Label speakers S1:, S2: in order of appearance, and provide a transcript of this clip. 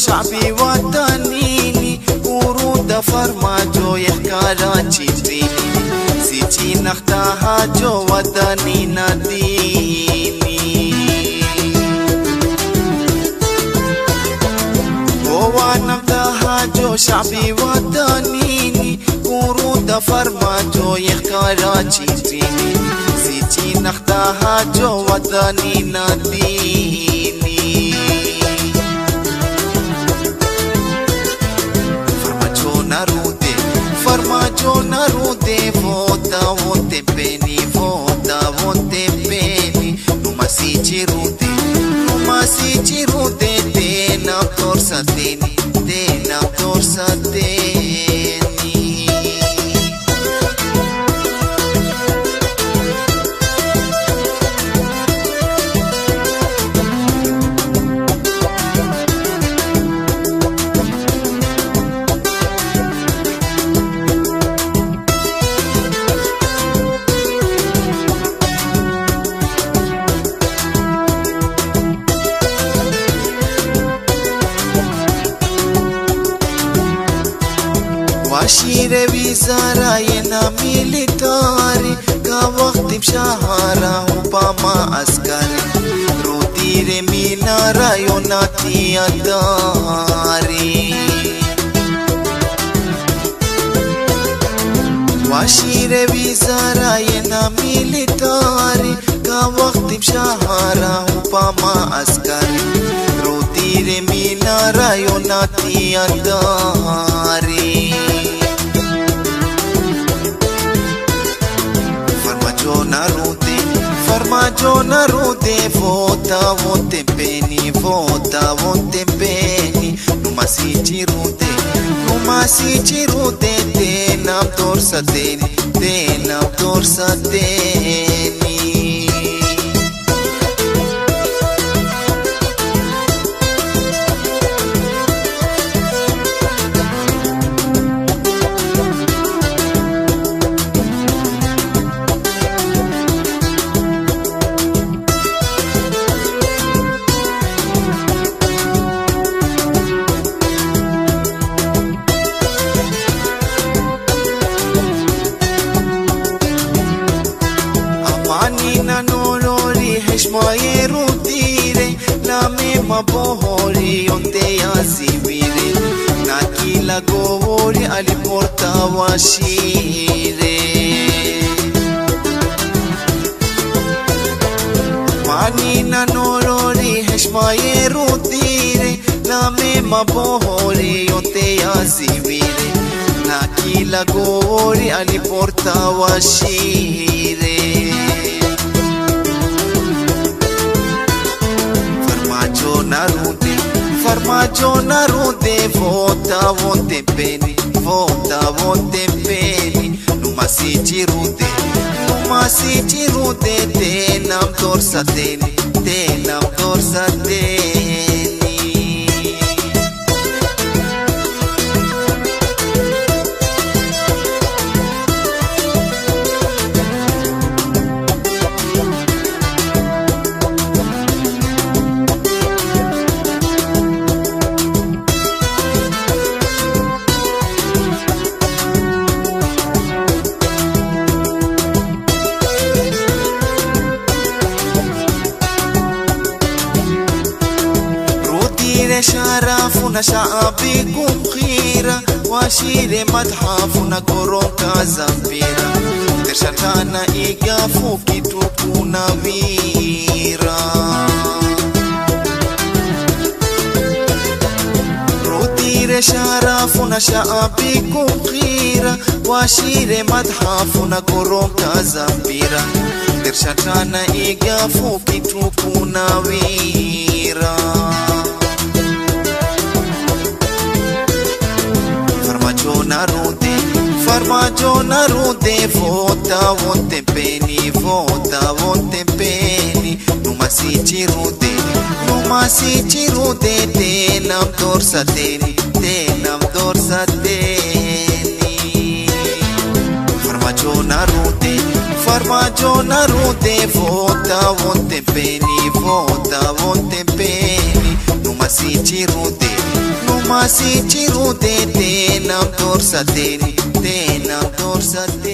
S1: شعبي وطنيني ورود فرماجو يحكارا تشيتيني سيتي نختاها جو وطني ناديني ونمتها جو شعبي وطنيني ورود فرماجو يحكارا تشيتيني سيتي نختاها جو وطني ناديني Farmaggio narude vota vonte beni vota vonte beni numa si cirude tena torsa teni Washire wizara yena militari ka waqti mshahara upama askari rudire minara yonati adari Washire wizara yena militari ka waqti mshahara upama askari rudire minara yonati adari Farmaggio narude vota vonte beni numa si cirude tenam torsa teni Heshmaye rutire la mema bohori onte yazimire nakila govori aliporta washire manina nolori heshmaye rutire la mema bohori onte yazimire nakila govori aliporta washire Farmaggio narude vota vonte beni numa si cirude tenam torsa teni شرفنا شعبكم خيرة وشير متحفنا كوروكا زمبيرا ترشتانا إيقافو كتوكونا ويرا رودير شرفنا شعبكم خيرة وشير متحفنا كوروكا زمبيرا ترشتانا إيقافو كتوكونا ويرا Farmaggio narude vota vonte beni numa si cirude tenam torsa teni Farmaggio narude vota vonte beni numa si cirude farmaasii jiruu teetee nam doorsateen tee nam doorsateen.